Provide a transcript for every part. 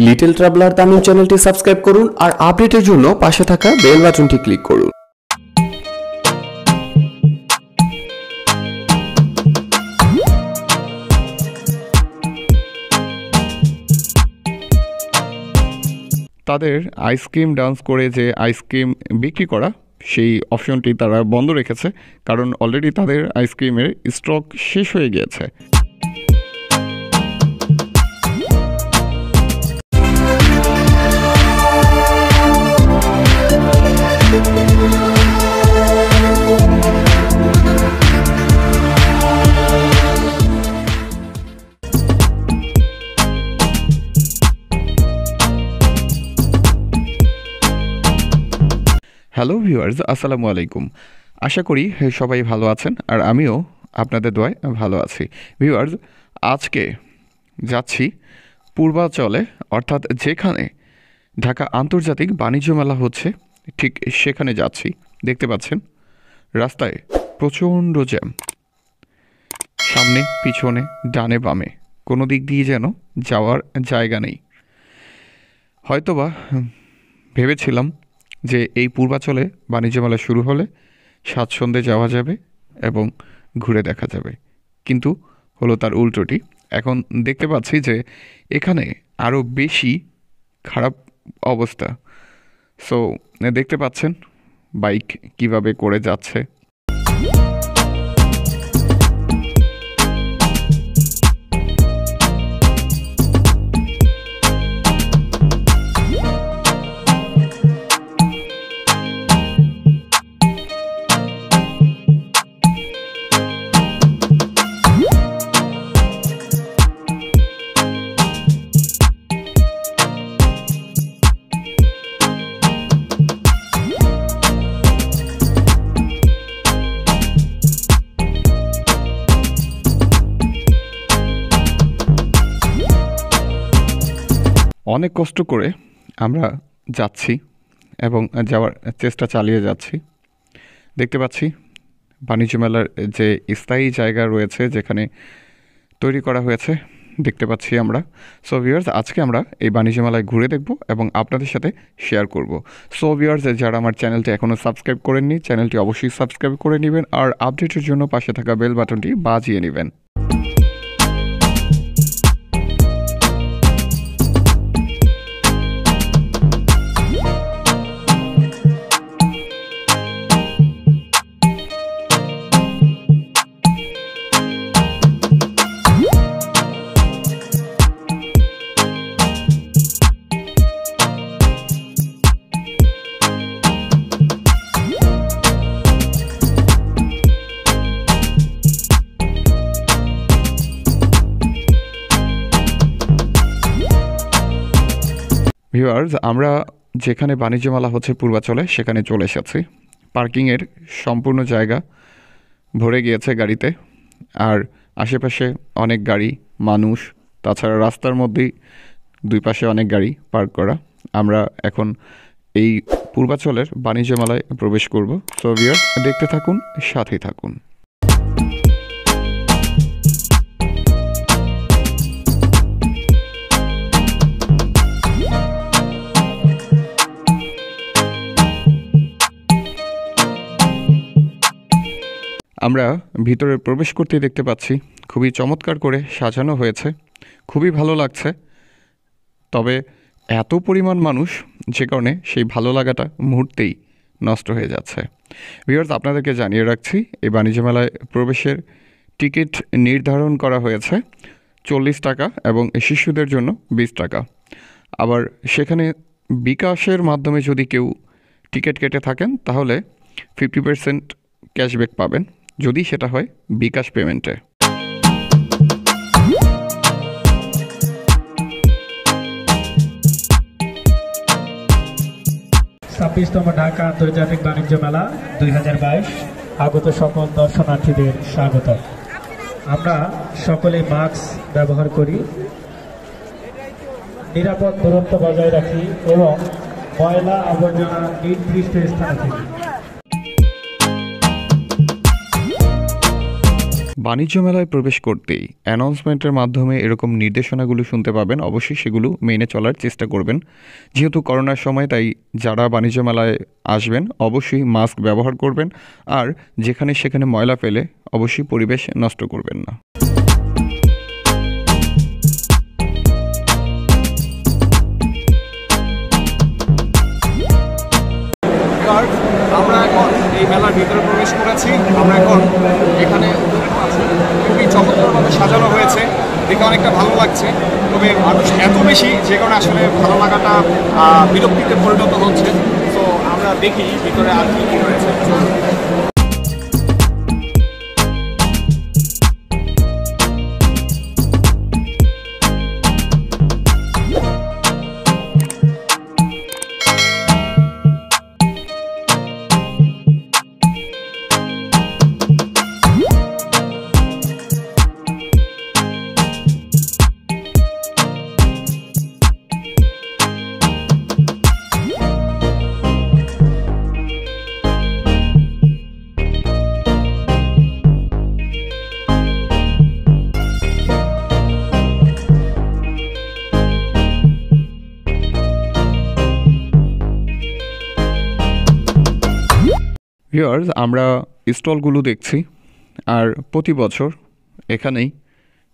Little traveller Tamim চ্যানেলটি subscribe করুন আর আপডেটের জন্য পাশে থাকা বেল বাটনটি ক্লিক করুন। তাদের আইসক্রিম ডান্স করে যে আইসক্রিম বিক্রি করা সেই অপশনটি তারা বন্ধ রেখেছে, কারণ অলরেডি তাদের আইসক্রিমের স্টক শেষ হয়ে গিয়েছে। হ্যালো ভিউয়ার্স, আসসালামু আলাইকুম। আশা করি সবাই ভালো আছেন আর আমিও আপনাদের দোয়ায় ভালো আছি। ভিউয়ার্স, আজকে যাচ্ছি পূর্বাচলে, অর্থাৎ যেখানে ঢাকা আন্তর্জাতিক বাণিজ্য মেলা হচ্ছে ঠিক সেখানে যাচ্ছি। দেখতে পাচ্ছেন রাস্তায় প্রচণ্ড জ্যাম, সামনে পিছনে ডানে বামে কোনো দিক দিয়ে যেন যাওয়ার জায়গা নেই। হয়তোবা ভেবেছিলাম যে এই পূর্বাচলে বাণিজ্য মেলা শুরু হলে স্বাচ্ছন্দ্যে যাওয়া যাবে এবং ঘুরে দেখা যাবে, কিন্তু হলো তার উল্টোটি। এখন দেখতে পাচ্ছি যে এখানে আরও বেশি খারাপ অবস্থা। সো দেখতে পাচ্ছেন বাইক কিভাবে করে যাচ্ছে। অনেক কষ্ট করে আমরা যাচ্ছি এবং যাওয়ার চেষ্টা চালিয়ে যাচ্ছি। দেখতে পাচ্ছি বাণিজ্য মেলার যে স্থায়ী জায়গা রয়েছে যেখানে তৈরি করা হয়েছে দেখতে পাচ্ছি আমরা। সো ভিউয়ার্স, আজকে আমরা এই বাণিজ্য মেলায় ঘুরে দেখব এবং আপনাদের সাথে শেয়ার করব। সো ভিউয়ার্স, যারা আমার চ্যানেলটি এখনও সাবস্ক্রাইব করেননি, চ্যানেলটি অবশ্যই সাবস্ক্রাইব করে নেবেন আর আপডেটের জন্য পাশে থাকা বেল বাটনটি বাজিয়ে নেবেন। ভিউয়ার্স, আমরা যেখানে বাণিজ্য মেলা হচ্ছে পূর্বাচলে সেখানে চলে এসেছি। পার্কিংয়ের সম্পূর্ণ জায়গা ভরে গিয়েছে গাড়িতে, আর আশেপাশে অনেক গাড়ি, মানুষ, তাছাড়া রাস্তার মধ্যেই দুই পাশে অনেক গাড়ি পার্ক করা। আমরা এখন এই পূর্বাচলের বাণিজ্য মেলায় প্রবেশ করব। সো ভিউয়ার্স, দেখতে থাকুন, সাথেই থাকুন। আমরা ভিতরে প্রবেশ করতে দেখতে পাচ্ছি খুবই চমৎকার করে সাজানো হয়েছে, খুবই ভালো লাগছে। তবে এত পরিমাণ মানুষ যে কারণে সেই ভালো লাগাটা মুহূর্তেই নষ্ট হয়ে যাচ্ছে। ভিউয়ার্স, আপনাদেরকে জানিয়ে রাখছি এই বাণিজ্য মেলায় প্রবেশের টিকিট নির্ধারণ করা হয়েছে 40 টাকা এবং শিশুদের জন্য 20 টাকা। আবার সেখানে বিকাশের মাধ্যমে যদি কেউ টিকিট কেটে থাকেন তাহলে 50% ক্যাশব্যাক পাবেন, যদি সেটা হয় বিকাশ পেমেন্টে। 26তম ঢাকা আন্তর্জাতিক বাণিজ্য মেলা 2022 আগত সকল দর্শনার্থীদের স্বাগত। আমরা সকলে মাস্ক ব্যবহার করি, নিরাপদ দূরত্ব বজায় রাখি এবং ময়লা আবর্জনা নির্দিষ্ট স্থানে ফেলি। বাণিজ্য মেলায় প্রবেশ করতেই অ্যানাউন্সমেন্টের মাধ্যমে এরকম নির্দেশনাগুলো শুনতে পাবেন, অবশ্যই সেগুলো মেনে চলার চেষ্টা করবেন। যেহেতু করোনার সময়, তাই যারা বাণিজ্য মেলায় আসবেন অবশ্যই মাস্ক ব্যবহার করবেন, আর যেখানে সেখানে ময়লা ফেলে অবশ্যই পরিবেশ নষ্ট করবেন না। আমরা এখন এই মেলার ভিতরে প্রবেশ করেছি। আমরা এখন এখানে খুবই চমৎকারভাবে সাজানো হয়েছে, দেখে অনেকটা ভালো লাগছে। তবে মানুষ এত বেশি যে কারণে আসলে ভালো লাগাটা বিরক্তিতে পরিণত হচ্ছে। তো আমরা দেখি ভিতরে আর কি কি রয়েছে। ভিউয়ার্স, আমরা স্টলগুলো দেখছি, আর প্রতি বছর এখানেই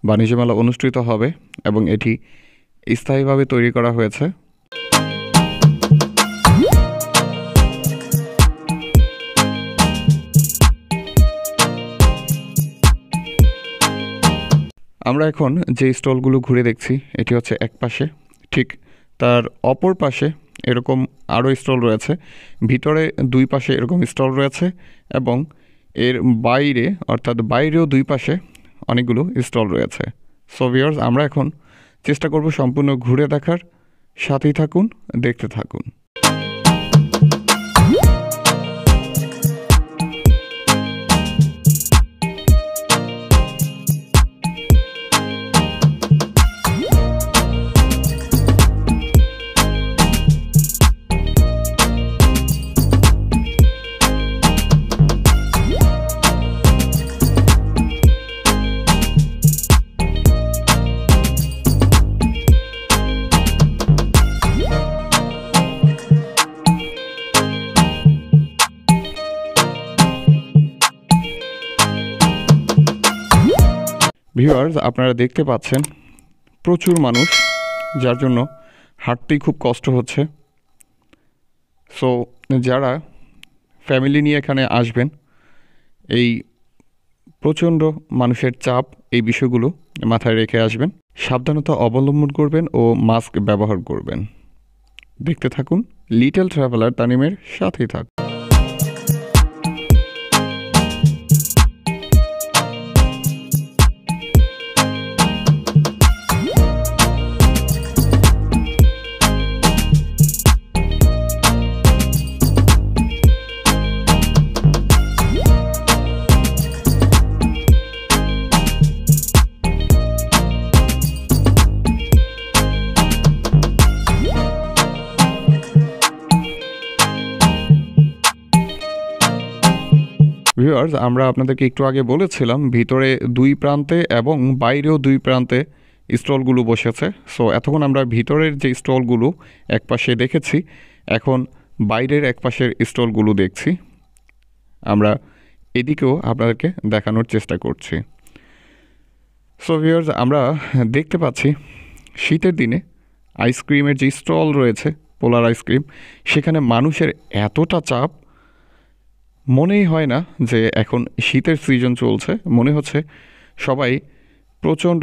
বাণিজ্য মেলা অনুষ্ঠিত হবে এবং এটি স্থায়ীভাবে তৈরি করা হয়েছে। আমরা এখন যে স্টলগুলো ঘুরে দেখছি এটি হচ্ছে এক পাশে, ঠিক তার অপর পাশে এরকম আরও স্টল রয়েছে, ভিতরে দুই পাশে এরকম স্টল রয়েছে এবং এর বাইরে অর্থাৎ বাইরেও দুই পাশে অনেকগুলো স্টল রয়েছে। সো ভিউয়ার্স, আমরা এখন চেষ্টা করব সম্পূর্ণ ঘুরে দেখার, সাথেই থাকুন, দেখতে থাকুন। ভিউয়ার্স, আপনারা দেখতে পাচ্ছেন প্রচুর মানুষ, যার জন্য হাঁটতেই খুব কষ্ট হচ্ছে। সো যারা ফ্যামিলি নিয়ে এখানে আসবেন, এই প্রচণ্ড মানুষের চাপ, এই বিষয়গুলো মাথায় রেখে আসবেন, সাবধানতা অবলম্বন করবেন ও মাস্ক ব্যবহার করবেন। দেখতে থাকুন লিটল ট্রাভেলার তানিমের সাথেই থাকুন। ভিউয়ার্স, আমরা আপনাদেরকে একটু আগে বলেছিলাম ভিতরে দুই প্রান্তে এবং বাইরেও দুই প্রান্তে স্টলগুলো বসেছে। সো এতক্ষণ আমরা ভিতরের যে স্টলগুলো একপাশে দেখেছি, এখন বাইরের একপাশের স্টলগুলো দেখছি। আমরা এদিকেও আপনাদেরকে দেখানোর চেষ্টা করছি। সো ভিউয়ার্স, আমরা দেখতে পাচ্ছি শীতের দিনে আইসক্রিমের যে স্টল রয়েছে, পোলার আইসক্রিম, সেখানে মানুষের এতটা চাপ, মনেই হয় না যে এখন শীতের সিজন চলছে। মনে হচ্ছে সবাই প্রচণ্ড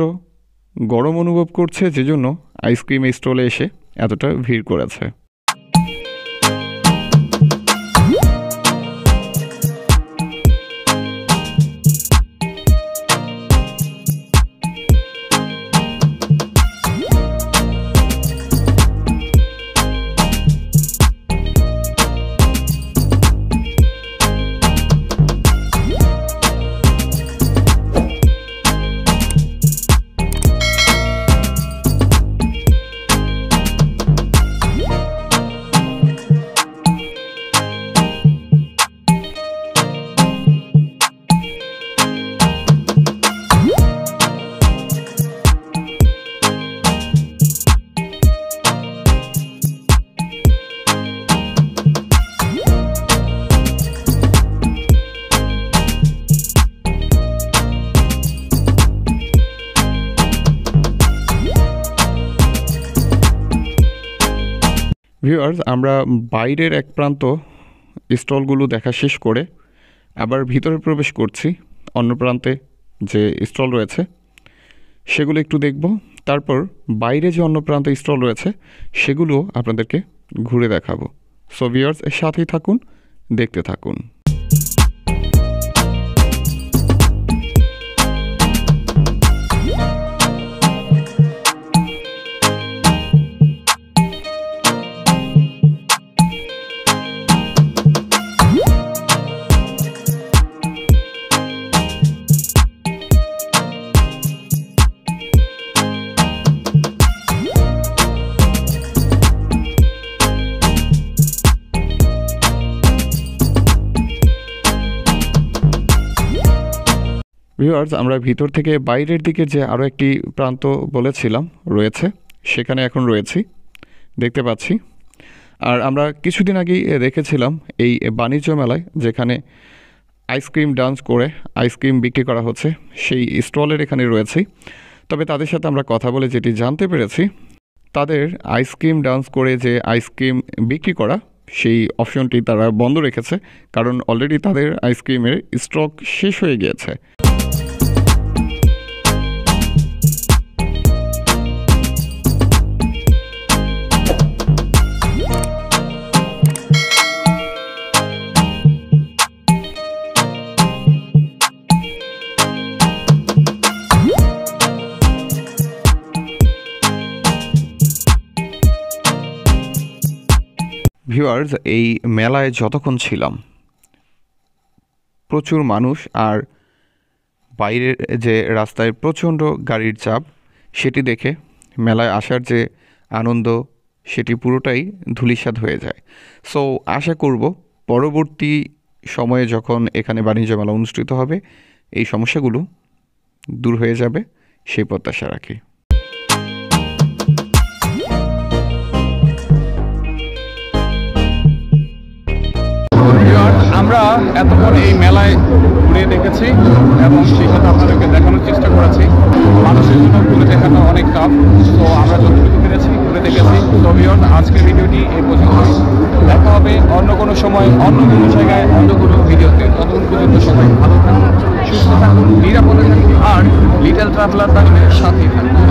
গরম অনুভব করছে, যে জন্য আইসক্রিম স্টলে এসে এতটা ভিড় করেছে। ভিউয়ার্স, আমরা বাইরের এক প্রান্ত স্টলগুলো দেখা শেষ করে আবার ভিতরে প্রবেশ করছি। অন্য প্রান্তে যে স্টল রয়েছে সেগুলো একটু দেখব, তারপর বাইরে যে অন্য প্রান্তে স্টল রয়েছে সেগুলো আপনাদেরকে ঘুরে দেখাবো। সো ভিউয়ার্স, সাথেই থাকুন, দেখতে থাকুন। ভিউয়ার্স, আমরা ভিতর থেকে বাইরের দিকে যে আরও একটি প্রান্ত বলেছিলাম রয়েছে, সেখানে এখন রয়েছি, দেখতে পাচ্ছি। আর আমরা কিছুদিন আগেই দেখেছিলাম এই বাণিজ্য মেলায় যেখানে আইসক্রিম ডান্স করে আইসক্রিম বিক্রি করা হচ্ছে, সেই স্টলের এখানে রয়েছি। তবে তাদের সাথে আমরা কথা বলে যেটি জানতে পেরেছি, তাদের আইসক্রিম ডান্স করে যে আইসক্রিম বিক্রি করা সেই অপশনটি তারা বন্ধ রেখেছে, কারণ অলরেডি তাদের আইসক্রিমের স্টক শেষ হয়ে গিয়েছে। ভিউয়ার্স, এই মেলায় যতক্ষণ ছিলাম প্রচুর মানুষ, আর বাইরের যে রাস্তায় প্রচণ্ড গাড়ির চাপ, সেটি দেখে মেলায় আসার যে আনন্দ সেটি পুরোটাই ধূলিসাৎ হয়ে যায়। সো আশা করব পরবর্তী সময়ে যখন এখানে বাণিজ্য মেলা অনুষ্ঠিত হবে এই সমস্যাগুলো দূর হয়ে যাবে, সেই প্রত্যাশা রাখি। আমরা এতক্ষণ এই মেলায় ঘুরে দেখেছি এবং সেই সাথে আপনাদেরকে দেখানোর চেষ্টা করেছি। মানুষের জন্য ঘুরে দেখানো অনেক টাফ, তো আমরা যতটুকু পেরেছি ঘুরে দেখেছি। তো ভিউয়ার্স, আজকের ভিডিওটি এই পর্যন্ত। দেখা হবে অন্য কোনো সময়, অন্য কোনো জায়গায়, অন্য কোনো ভিডিওতে। ততক্ষণ পর্যন্ত সবাই ভালো থাকুন, সুস্থ থাকুন, নিরাপদে থাকুন, আর লিটল ট্রাভেলার তানিমের সাথেই থাকুন।